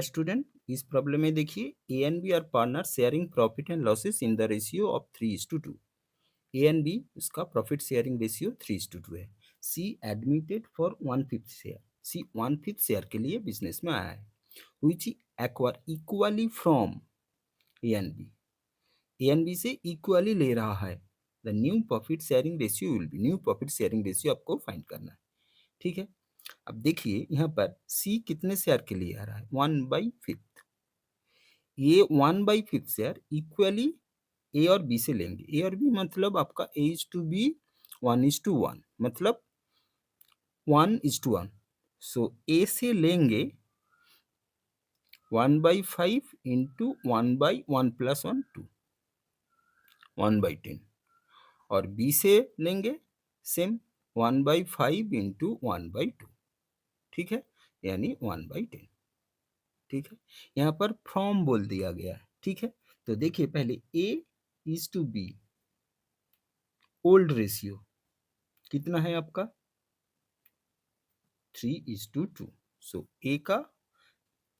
Student, इस problem में देखिए A and B are partner sharing profit and losses in the ratio of 3:2। A and B इसका profit sharing ratio 3:2 है। C admitted for 1/5 share. C 1/5 share के लिए business में आया है। Which acquire equally from A and B. A and B से equally ले रहा है। The new profit sharing ratio will be. New profit sharing ratio आपको फाइंड करना है। ठीक है, अब देखिए यहाँ पर सी कितने शेयर के लिए आ रहा है, 1/5। ये 1/5 शेयर इक्वली ए और बी से लेंगे। ए और बी मतलब आपका ए इज टू बी 1:1, मतलब 1:1। सो ए से लेंगे 1/5 इंटू 1/1 प्लस 1 2, 1/10। और बी से लेंगे सेम 1/5 इंटू 1/2। ठीक है, यानी 1/10। ठीक है, यहाँ पर फ्रॉम बोल दिया गया है। ठीक है, तो देखिए पहले A is to B old ratio कितना है आपका 3:2। सो ए का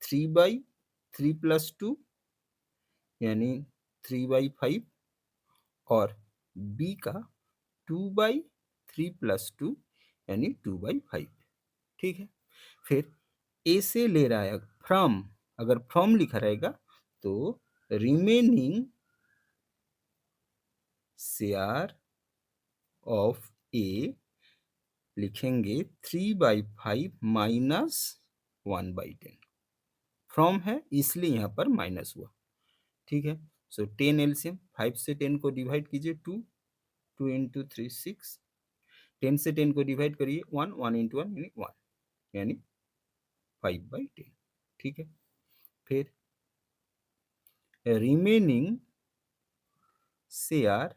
3/3 प्लस 2 यानी 3/5 और बी का 2/3 प्लस 2 यानी 2/5। ठीक है, फिर ए से ले रहा है फ्रॉम। अगर फ्रॉम लिखा रहेगा तो रिमेनिंग शेयर ऑफ ए लिखेंगे 3/5 माइनस 1/10। फ्रॉम है इसलिए यहाँ पर माइनस हुआ। ठीक है, सो 10 एलसीएम 5 से 10 को डिवाइड कीजिए 2, 2 इंटू 3 6, 10 से 10 को डिवाइड करिए 1, 1 इंटू 1 यानी 1, यानी 5/10। ठीक है, फिर रिमेनिंग शेयर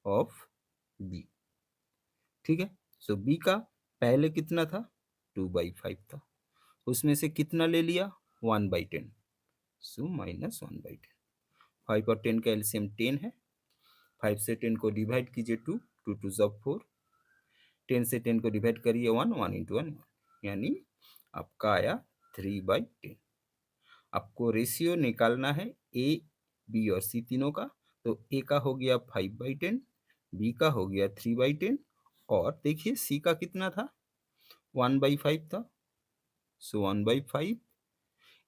ऑफ बी। ठीक है, सो बी का पहले कितना था 2/5 था, उसमें से कितना ले लिया 1/10, सो माइनस 1/10। 5 और 10 का एलसीएम 10 है। 5 से 10 को डिवाइड कीजिए 2, 2 2 ज़ा 4, 10 से 10 को डिवाइड करिए 1, 1 इंटू 1 यानी आपका आया 3/10। आपको रेशियो निकालना है ए बी और सी तीनों का। तो ए का हो गया 5/10, बी का हो गया 3/10 और देखिए सी का कितना था 1/5 था। सो 1/5,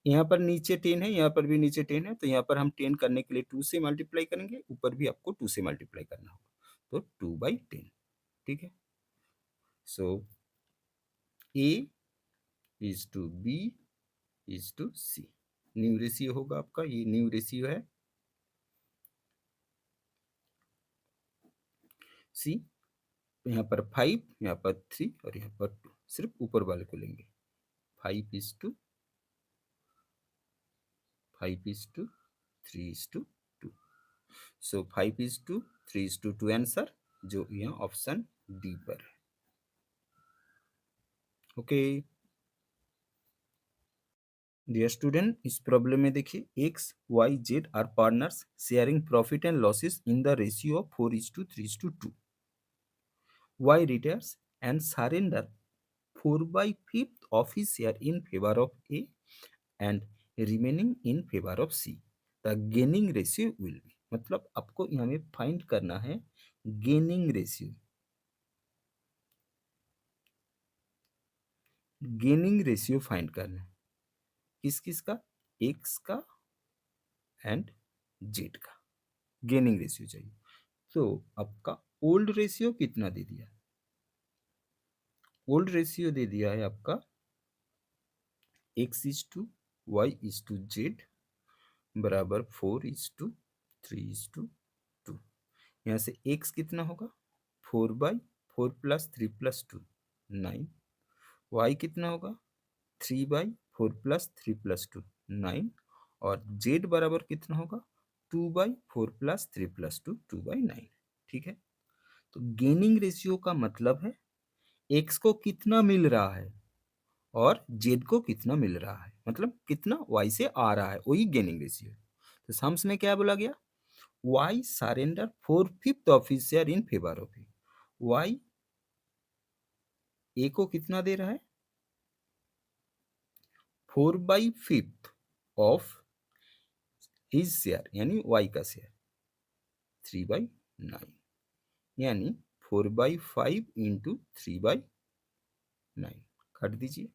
यहाँ पर नीचे 10 है, यहाँ पर भी नीचे 10 है, तो यहाँ पर हम 10 करने के लिए 2 से मल्टीप्लाई करेंगे, ऊपर भी आपको 2 से मल्टीप्लाई करना होगा, तो 2/10। ठीक है, so A is to B is to C. New ratio होगा आपका, ये न्यू रेशियो है सी। यहाँ पर 5, यहाँ पर 3 और यहाँ पर 2, सिर्फ ऊपर वाले को लेंगे। 5:5:3:2। सो 5:3:2 आंसर जो यहाँ ऑप्शन डी पर है। ओके डियर स्टूडेंट, इस प्रॉब्लम में देखिए X Y Z are partners sharing profit and losses in the ratio of 4:3:2। Y retires and surrender 4/5 of his share in favor of A and remaining in favor of C. The gaining ratio will be, मतलब आपको यहाँ में find करना है gaining ratio. Gaining ratio find करना है किस किस का, एक्स का एंड जेड का गेनिंग रेशियो चाहिए। तो आपका ओल्ड रेशियो कितना दे दिया, ओल्ड रेशियो दे दिया है आपका x:y:z बराबर 4:3:2। यहाँ से x कितना होगा 4/4 प्लस 3 प्लस 2 9। y कितना होगा 3/4 प्लस 3 प्लस 2 9। और z बराबर कितना होगा 2/4 प्लस 3 प्लस 2 2/9। ठीक है, तो गेनिंग रेशियो का मतलब है x को कितना मिल रहा है और z को कितना मिल रहा है, मतलब कितना y से आ रहा है, वही गेनिंग रेशियो है। तो सम्स में क्या बोला गया, y surrender 4/5 of his share in favour of A. y ए को कितना दे रहा है 4/5 ऑफ हिज शेयर यानी वाई का शेयर 3/9 यानी 4/5 इंटू 3/9 काट दीजिए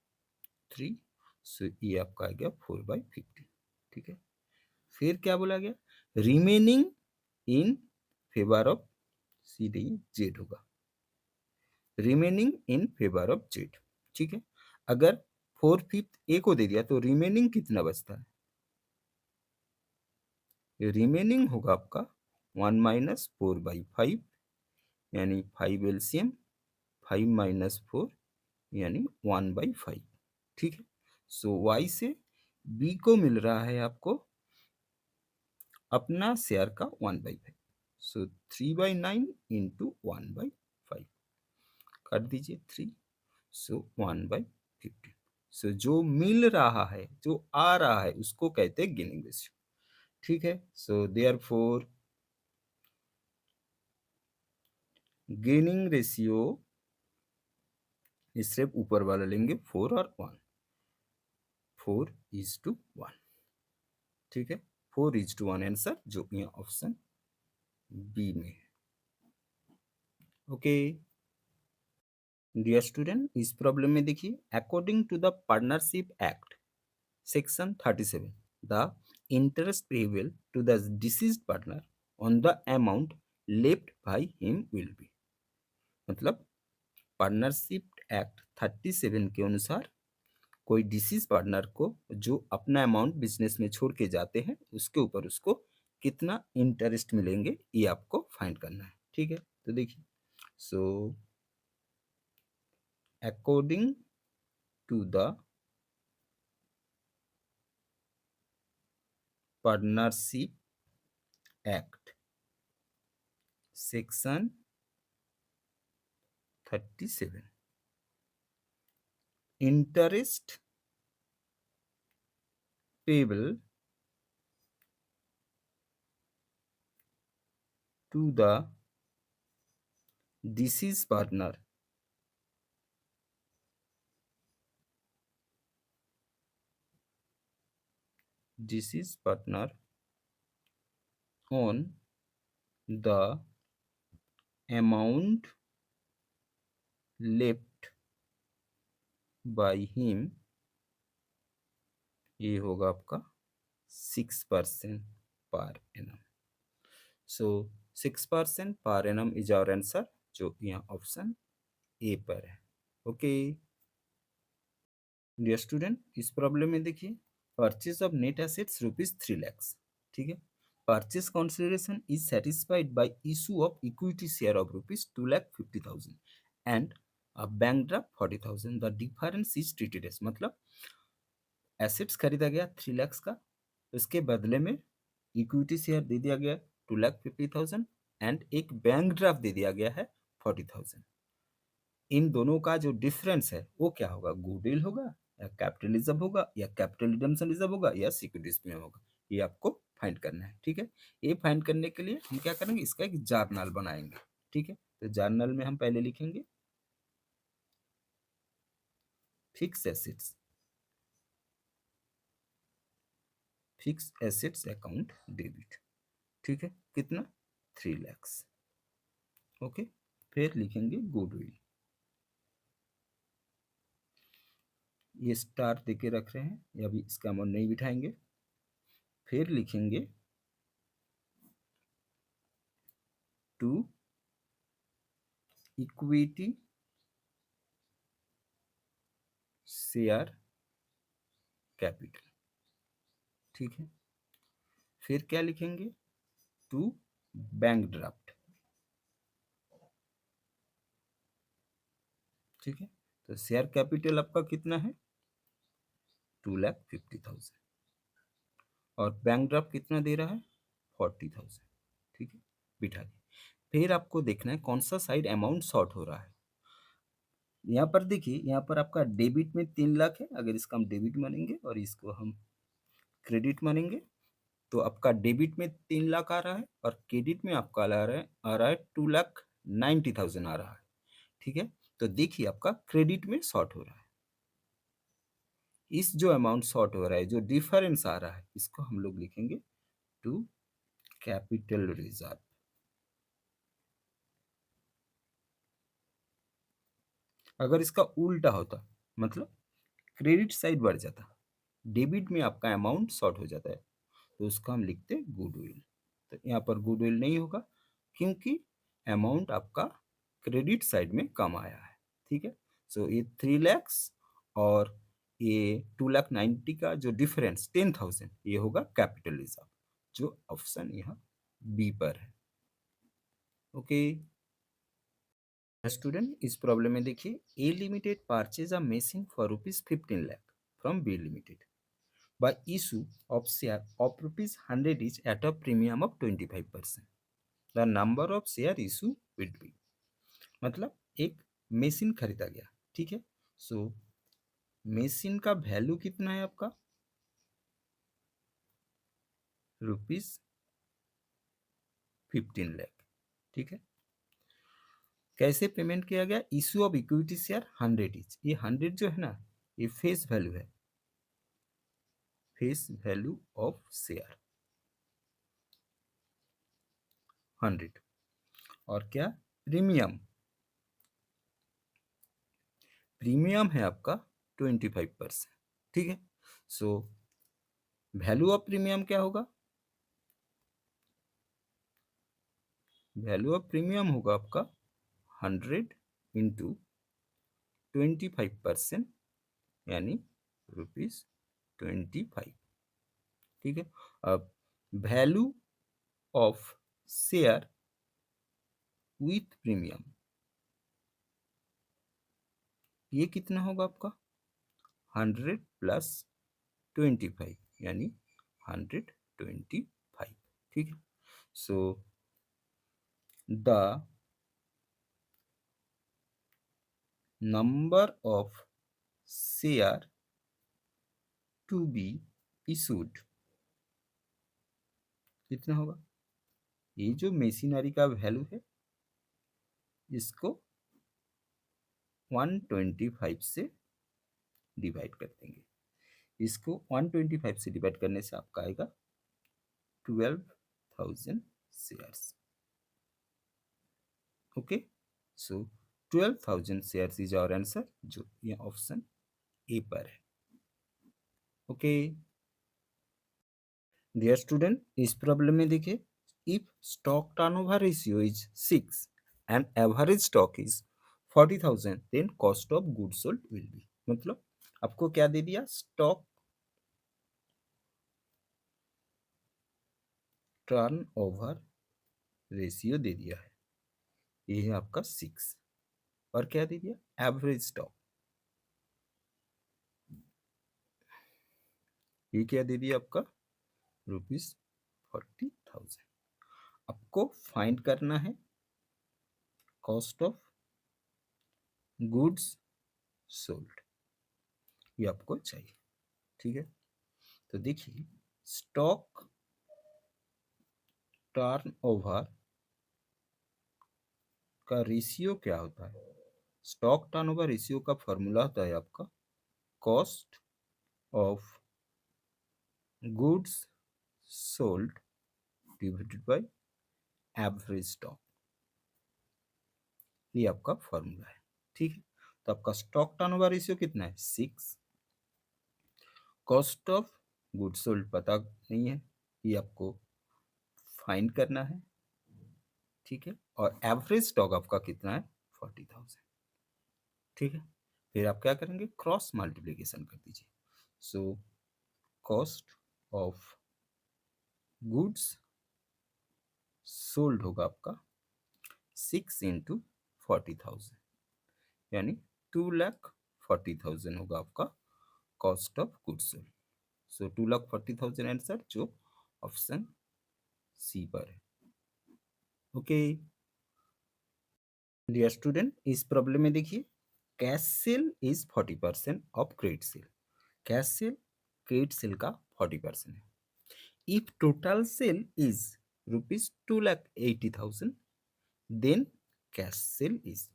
3। सो ये आपका आ गया 4/50। ठीक है, फिर क्या बोला गया, रिमेनिंग इन फेवर ऑफ सीधे जेड होगा, remaining in favour of Z. ठीक है, अगर 4/5 ए को दे दिया तो रिमेनिंग कितना बचता है, रिमेनिंग होगा आपका 1 माइनस 4/5 यानी 5 एलसीएम 5 माइनस 4 यानी 1/5। ठीक है, सो वाई से बी को मिल रहा है आपको अपना शेयर का 1/5, सो 3/9 इंटू 1/5 काट दीजिए 3, सो 1/50। सो जो मिल रहा है जो आ रहा है उसको कहते हैं गेनिंग रेशियो। ठीक है, सो देयरफॉर गेनिंग रेशियो सिर्फ ऊपर वाला लेंगे 4 और 1, 4:1। ठीक है, 4:1 आंसर जो यहाँ ऑप्शन बी में है। ओके डियर स्टूडेंट, इस प्रॉब्लम में देखिए, according to the partnership act section 37 the interest payable to the deceased partner on the amount left by him will be, मतलब पार्टनरशिप एक्ट 37 के अनुसार कोई डिसीज पार्टनर को जो अपना अमाउंट बिजनेस में छोड़ के जाते हैं उसके ऊपर उसको कितना इंटरेस्ट मिलेंगे ये आपको फाइंड करना है। ठीक है, तो देखिए, so according to the partnership act section 37 interest payable to the deceased partner on the amount left by him, ये होगा आपका 6% per annum. So 6% per annum is our answer जो यहाँ ऑप्शन ए पर है। ओके डियर स्टूडेंट, इस problem में देखिए, purchase of net assets ₹3 lakh. ठीक है, purchase consideration is satisfied by issue of equity share of ₹2,50,000 and a bank draft 40,000, the difference is treated as, मतलब एसेट्स खरीदा गया 3 लाख का, उसके बदले में इक्विटी शेयर दे दिया गया 2,50,000 एंड एक बैंक ड्राफ्ट दे दिया गया है 40,000। इन दोनों का जो डिफरेंस है वो क्या होगा, गुडविल होगा या कैपिटल रिजर्व होगा या कैपिटल रिडम्पशन रिजर्व होगा या सिक्योरिटीज में होगा, ये आपको फाइंड करना है। ठीक है, ये फाइंड करने के लिए हम क्या करेंगे, इसका एक जर्नल बनाएंगे। ठीक है, तो जर्नल में हम पहले लिखेंगे फिक्स एसेट्स अकाउंट डेबिट। ठीक है, कितना 3 लाख। ओके, फिर लिखेंगे गुडविल, ये स्टार देके रख रहे हैं, ये अभी इसका अमाउंट नहीं बिठाएंगे। फिर लिखेंगे टू इक्विटी शेयर कैपिटल। ठीक है, फिर क्या लिखेंगे, टू बैंक ड्राफ्ट। ठीक है, तो शेयर कैपिटल आपका कितना है 2,50,000 और बैंक ड्राफ्ट कितना दे रहा है 40,000। ठीक है, बिठा दिए। फिर आपको देखना है कौन सा साइड अमाउंट शॉर्ट हो रहा है। यहाँ पर देखिए, यहाँ पर आपका डेबिट में 3 लाख है, अगर इसका हम डेबिट मानेंगे और इसको हम क्रेडिट मानेंगे तो आपका डेबिट में 3 लाख आ रहा है और क्रेडिट में आपका आ रहा है 2,90,000 आ रहा है। ठीक है, तो देखिए आपका क्रेडिट में शॉर्ट हो रहा है। इस जो अमाउंट शॉर्ट हो रहा है, जो डिफरेंस आ रहा है, इसको हम लोग लिखेंगे टू कैपिटल रिजर्व। अगर इसका उल्टा होता, मतलब क्रेडिट साइड बढ़ जाता, डेबिट में आपका अमाउंट शॉर्ट हो जाता है, तो उसको हम लिखते गुडविल। तो यहाँ पर गुडविल नहीं होगा, क्योंकि अमाउंट आपका क्रेडिट साइड में कम आया है। ठीक है, सो ये 3 lakhs और ये 2,90,000 का जो डिफरेंस 10,000, ये होगा कैपिटल रिजर्व, जो ऑप्शन यहाँ बी पर है। ओके स्टूडेंट, इस प्रॉब्लम में देखिए, A limited purchase a machine for ₹15 lakh from B limited by issue of share of ₹100 each at a premium of 25%. The number of share issue will be, मतलब एक machine खरीदा गया, ठीक है। सो मशीन का वैल्यू कितना है आपका, ₹15 लाख, ठीक है। कैसे पेमेंट किया गया, issue of equity share 100 etch, ये 100 जो है ना, ये फेस वैल्यू है, फेस वैल्यू ऑफ शेयर 100, और क्या, प्रीमियम, प्रीमियम है आपका 25%, ठीक है। सो वैल्यू ऑफ प्रीमियम क्या होगा, वैल्यू ऑफ प्रीमियम होगा आपका 100 इंटू 25%, यानी ₹25, ठीक है। अब value of share with premium, ये कितना होगा आपका 100 प्लस 25, यानी 125, ठीक है। So the number of share to be issued कितना होगा, ये जो मशीनरी का वैल्यू है, इसको 125 से डिवाइड कर देंगे। इसको 125 से डिवाइड करने से आपका आएगा 12,000 shares. Okay, so 12,000 shares is our answer, जो ये ऑप्शन ए पर है। ओके डियर स्टूडेंट, इस प्रॉब्लम में देखिए, if stock turnover ratio is 6 and average stock is 40,000, then cost of goods sold will be, मतलब आपको क्या दे दिया, स्टॉक टर्नओवर रेशियो दे दिया है, ये है आपका 6, और क्या दे दिया, एवरेज स्टॉक, ये क्या दे दिया आपका, ₹40,000। आपको फाइंड करना है कॉस्ट ऑफ गुड्स सोल्ड, ये आपको चाहिए, ठीक है। तो देखिए, स्टॉक टर्नओवर का रेशियो क्या होता है, स्टॉक टर्नओवर रेशियो का फॉर्मूला होता है आपका cost of goods sold divided by average stock, ये आपका फॉर्मूला है, ठीक है। तो आपका स्टॉक टर्नओवर रेशियो कितना है, 6, कॉस्ट ऑफ गुड्स सोल्ड पता नहीं है, ये आपको फाइंड करना है, ठीक है। और एवरेज स्टॉक आपका कितना है, 40,000, ठीक है। फिर आप क्या करेंगे, क्रॉस मल्टीप्लीकेशन कर दीजिए। So cost of goods sold होगा आपका 6 इंटू 40,000, यानी 2,40,000 होगा आपका cost of goods sold. So 2,40,000 answer, जो ऑप्शन सी पर है। ओके डियर स्टूडेंट, इस प्रॉब्लम में देखिए, cash sale is 40% of credit sale, cash sale credit sale का 40% है। If total sale is ₹2,80,000, then cash sale is,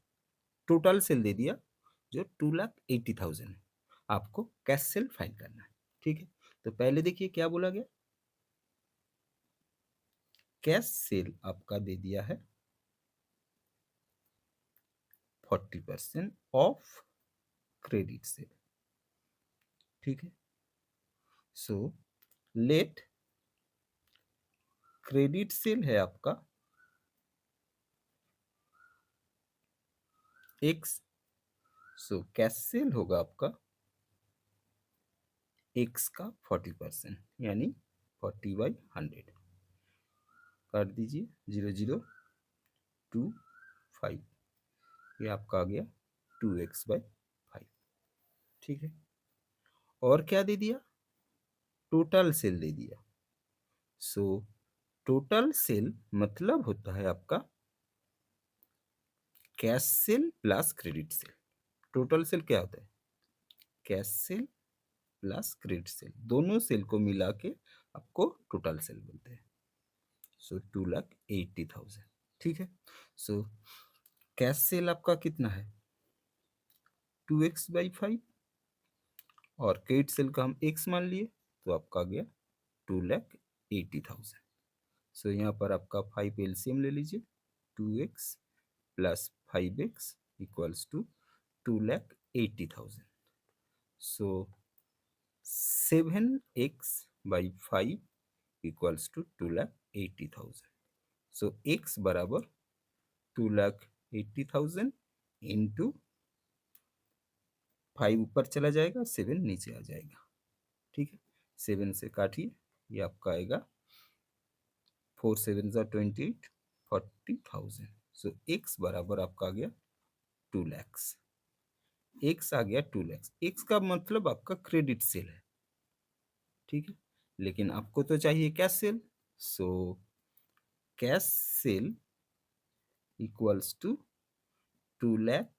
total sale दे दिया जो 2,80,000 है, आपको कैश सेल फाइंड करना है। ठीक है, तो पहले देखिए क्या बोला गया, कैश सेल आपका दे दिया है 40% ऑफ क्रेडिट सेल। ठीक है, सो लेट क्रेडिट सेल है आपका एक्स, सो कैश सेल होगा आपका एक्स का 40%, यानी 40/100 काट दीजिए, 0.025, ये आपका आ गया 2x/5। ठीक है, और क्या दे दिया, टोटल सेल दे दिया। सो टोटल सेल मतलब होता है आपका cash cell plus credit sale. Total sale क्या होता है, cash cell plus credit sale, दोनों सेल को मिला के आपको टोटल सेल बोलते हैं। सो 2,80,000। ठीक है, सो कैश सेल आपका कितना है 2x/5, और क्रेडिट सेल का हम x मान लिए, तो आपका आ गया 2,80,000। सो यहाँ पर आपका 5 एलसीएम ले लीजिए, 2x plus 5x equals to 2,80,000। So 7x/5 equals to 2,80,000। So x बराबर 2,80,000 इंटू 5 ऊपर चला जाएगा, 7 नीचे आ जाएगा। ठीक है, 7 से काटिए, ये आपका आएगा 4 7 = 28, 40,000। सो x बराबर आपका आ गया 2 लाख। x आ गया 2 लाख, x का मतलब आपका क्रेडिट सेल है। ठीक है, लेकिन आपको तो चाहिए cash sale, so cash sale equals to 2 lakh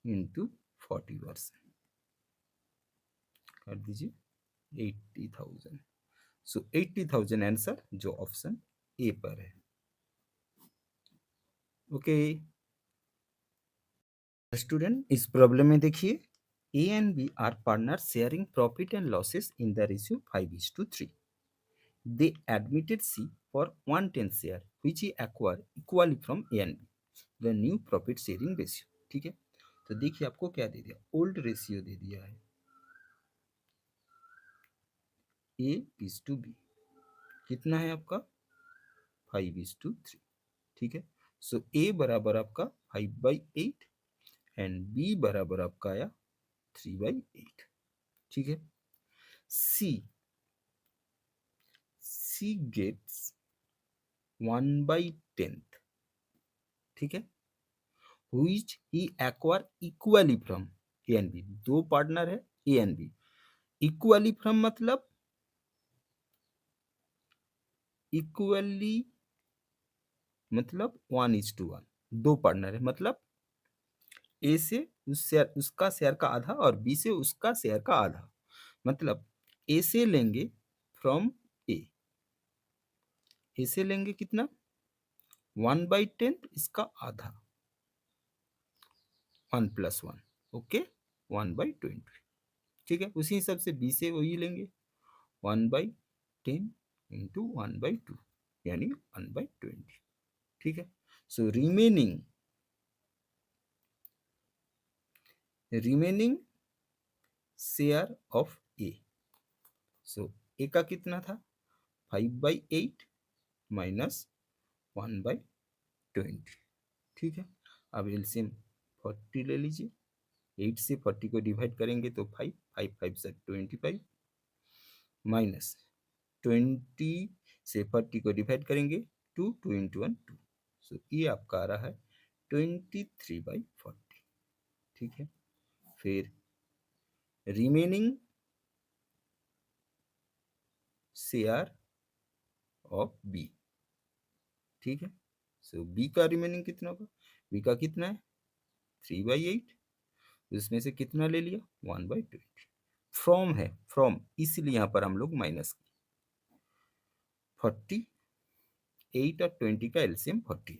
into 40%, कर दीजिए 80,000। सो 80,000 आंसर जो ऑप्शन ए पर है। ओके स्टूडेंट, इस प्रॉब्लम में देखिए, A and B are partner sharing profit and losses in the ratio 5:3। They admitted C for 1/10 share, which he acquired equally from A and B. The new profit sharing ratio। ठीक है, तो देखिए आपको क्या दे दिया, old ratio दे दिया है A:B, कितना है आपका 5:3। ठीक है, सो A बराबर आपका 5/8 एंड B बराबर आपका आया 3/8। ठीक है, C gets 1/10। ठीक है, which he acquire equally from A and B। दो पार्टनर है A and B, equally from मतलब इक्वली मतलब 1:1, दो पार्टनर है मतलब ए से उस शेयर, उसका शेयर का आधा, और बी से उसका शेयर का आधा, मतलब ए से लेंगे फ्रॉम ए, ए से लेंगे कितना 1/10, इसका आधा 1 + 1, ओके 1/20। ठीक है, उसी हिसाब से बी से वही लेंगे 1/10 इंटू 1/2, यानी 1/20। ठीक है, सो रिमेनिंग शेयर ऑफ ए, सो ए का कितना था 5/8 माइनस 1/20। ठीक है, अब एलसीएम 40 ले लीजिए, 8 से 40 को डिवाइड करेंगे तो 5 5 5 से 25, माइनस 20 से 40 को डिवाइड करेंगे 2 2 इंटू 1 2, सो ये आपका आ रहा है 23/40। ठीक है, फिर रिमेनिंग शेयर ऑफ बी। ठीक है, सो बी का रिमेनिंग कितना होगा, बी का कितना है 3/8, उसमें से कितना ले लिया 1/20। फ्रॉम है, फ्रॉम इसलिए यहाँ पर हम लोग माइनस 40, 8 और 20 का एलसीएम 40 है,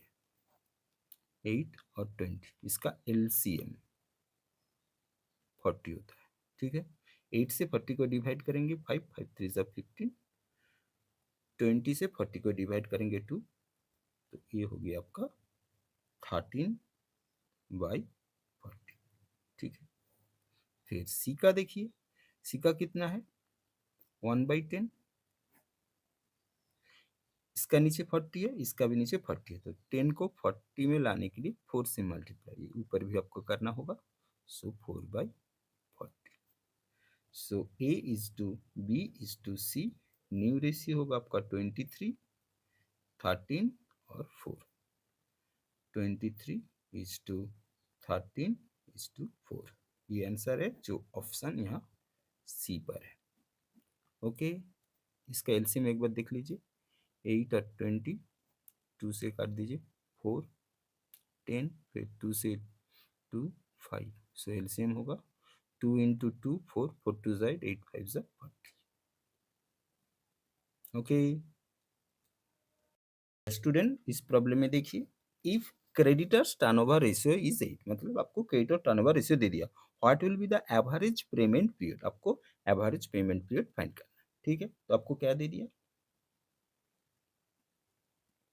8 और 20 इसका एलसीएम 40 होता है। ठीक है, 8 से 40 को डिवाइड करेंगे 5, 5 3 जा 15, 20 से 40 को डिवाइड करेंगे 2, तो ये हो गया आपका 13/40। ठीक है, फिर सी का देखिए, सी का कितना है 1/10, इसका नीचे 40 है, इसका भी नीचे 40 है, तो 10 को 40 में लाने के लिए 4 से मल्टीप्लाई ऊपर भी आपको करना होगा, so 4/40। So A is to B is to C, new ratio होगा आपका 23, 13 और 4, 23 इज टू 13 इज टू 4, ये आंसर है जो ऑप्शन यहाँ सी पर है। ओके, इसका एलसीएम एक बार देख लीजिए, 8 और 20, 2 से काट दीजिए 4, 10, फिर 2 से 2 5, सो एलसीएम होगा 2 इंटू 2 4, 4 2 ज़ाइड 8 5 ज़ा 40। ओके स्टूडेंट, इस प्रॉब्लम में देखिए, if creditors turnover ratio is 8, मतलब आपको क्रेडिटर टर्नओवर रेशियो दे दिया, what will be the average payment period, आपको एवरेज पेमेंट पीरियड फाइंड करना है। ठीक है, तो आपको क्या दे दिया,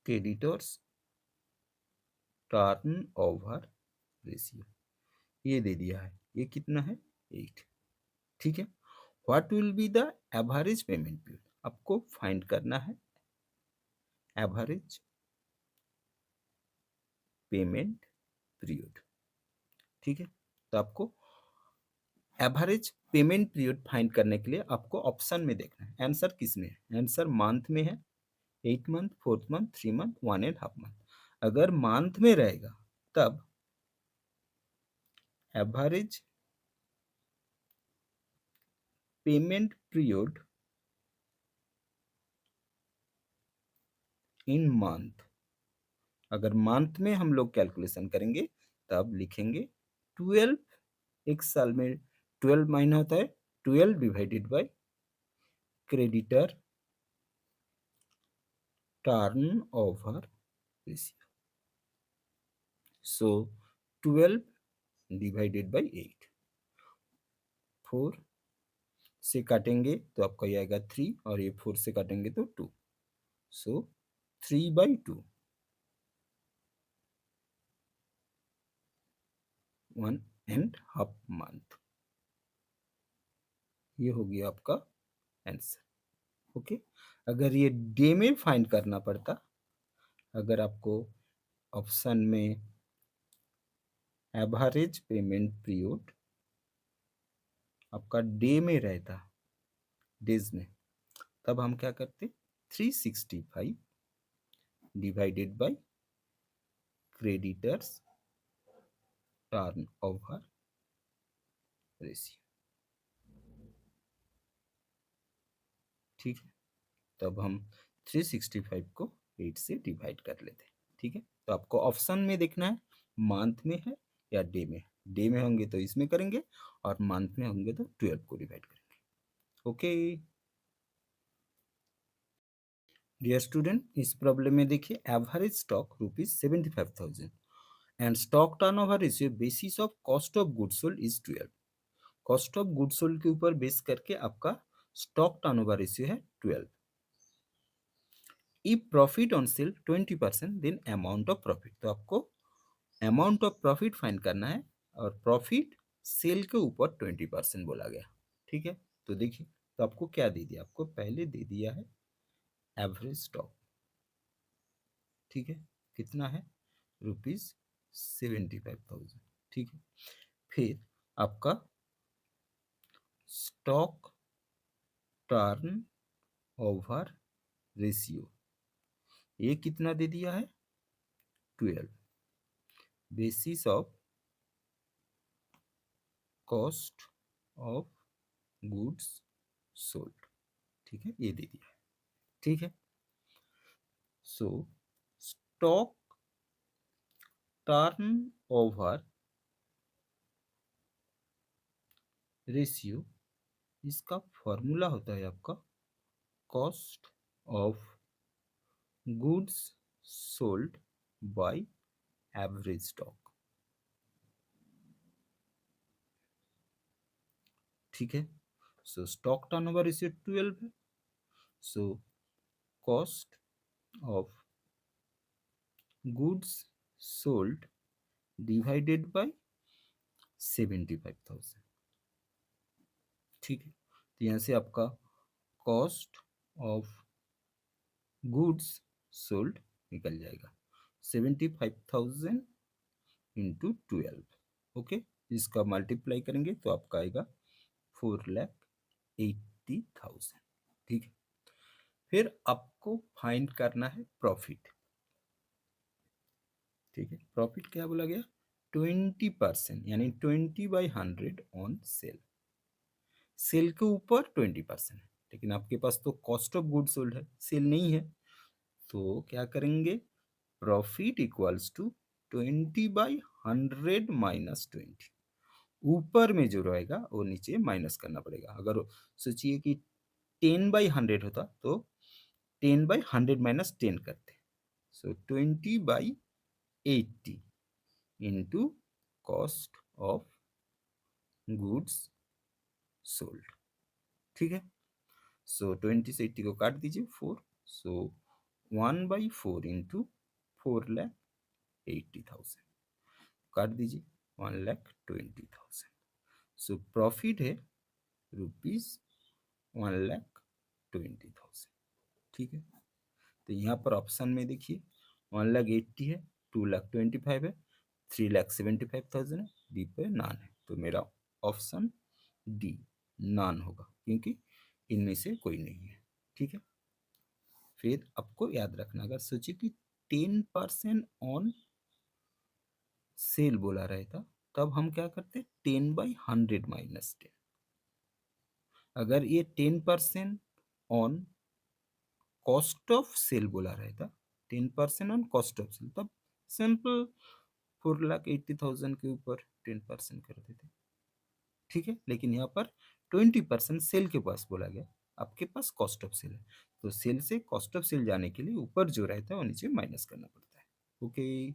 क्रेडिटर्स टर्नओवर रेशियो ये दे दिया है, ये कितना है 8। ठीक है, what will be the average payment period, आपको फाइंड करना है एवरेज पेमेंट पीरियड। ठीक है, तो आपको एवरेज पेमेंट पीरियड फाइंड करने के लिए आपको ऑप्शन में देखना है आंसर किस में है, आंसर मंथ में है, 8 month, 4th month, 3 month, 1.5 month. अगर मंथ में रहेगा तब average payment period in month, अगर मंथ में हम लोग कैलकुलेशन करेंगे तब लिखेंगे 12, एक साल में 12 महीना होता है, 12 divided by creditor turn over ratio, so 12 divided by 8, 4 से काटेंगे तो आपका ये आएगा 3, और ये 4 से काटेंगे तो 2, सो 3/2, 1.5 मंथ, ये हो गया आपका आंसर। ओके, अगर ये डे में फाइंड करना पड़ता, अगर आपको ऑप्शन में एवरेज पेमेंट पीरियड आपका डे में रहता, डेज में, तब हम क्या करते 365 divided by creditors turn over ratio. ठीक है, तब हम 365 को 8 से डिवाइड कर लेते हैं। ठीक है, तो आपको ऑप्शन में देखना है मंथ में है या डे में, डे में होंगे तो इसमें करेंगे, और मंथ में होंगे तो 12 को डिवाइड करेंगे। ओके डियर स्टूडेंट, इस प्रॉब्लम में देखिए, average stock ₹75,000 and stock turnover ratio basis of cost of goods sold is 12, cost of goods sold के ऊपर बेस करके आपका स्टॉक टर्नओवर रेशियो है 12। If profit on sale 20%, then amount of profit, तो आपको अमाउंट ऑफ प्रॉफिट फाइंड करना है, और प्रॉफिट सेल के ऊपर 20% बोला गया। ठीक है, तो देखिए, तो आपको क्या दे दिया, आपको पहले दे दिया है एवरेज स्टॉक। ठीक है, कितना है ₹75,000। ठीक है, फिर आपका स्टॉक टर्न ओवर रेशियो ये कितना दे दिया है 12, basis of cost of goods sold. ठीक है, ये दे दिया है। ठीक है, सो स्टॉक टर्न ओवर रेशियो, इसका फॉर्मूला होता है आपका cost of goods sold by average stock. ठीक है। सो स्टॉक टर्नओवर इसे 12 है। सो cost of goods sold divided by 75,000। ठीक है, तो यहाँ से आपका कॉस्ट ऑफ गुड्स सोल्ड निकल जाएगा 75,000 इंटू 12। ओके, इसका मल्टीप्लाई करेंगे तो आपका आएगा 4,80,000। ठीक है, फिर आपको फाइंड करना है प्रॉफिट। ठीक है, प्रॉफिट क्या बोला गया? 20% यानी 20/100 ऑन सेल। सेल के ऊपर 20% है, लेकिन आपके पास तो कॉस्ट ऑफ गुड सोल्ड है, सेल नहीं है। तो क्या करेंगे? Profit equals to 20/100 minus 20। ऊपर में जो रहेगा वो नीचे माइनस करना पड़ेगा। अगर सोचिए कि 10/100 होता तो 10/100 माइनस 10 करते। सो 20/80 into cost of goods sold. ठीक है, सो 20 से 80 को काट दीजिए 4। सो 1/4 इंटू 4,80,000 काट दीजिए 1,20,000। सो प्रॉफिट है ₹1,20,000। ठीक है, तो यहाँ पर ऑप्शन में देखिए 1,80,000 है, 2,25,000 है, 3,75,000 है, डी पे नान है। तो मेरा ऑप्शन डी नान होगा, क्योंकि इनमें से कोई नहीं है। ठीक है, फिर आपको याद रखना, अगर सोचिए कि 10% ऑन सेल बोला रहता तब हम क्या करते? 10/100 माइनस 10। अगर ये 10% ऑन कॉस्ट ऑफ सेल बोला रहता, 10% ऑन कॉस्ट ऑफ सेल, तब सिंपल 4,80,000 के ऊपर 10% कर देते। ठीक है, लेकिन यहाँ पर 20% सेल के पास बोला गया, आपके पास कॉस्ट ऑफ सेल है, तो सेल से कॉस्ट ऑफ सेल जाने के लिए ऊपर जो रहता है वो नीचे माइनस करना पड़ता है। ओके।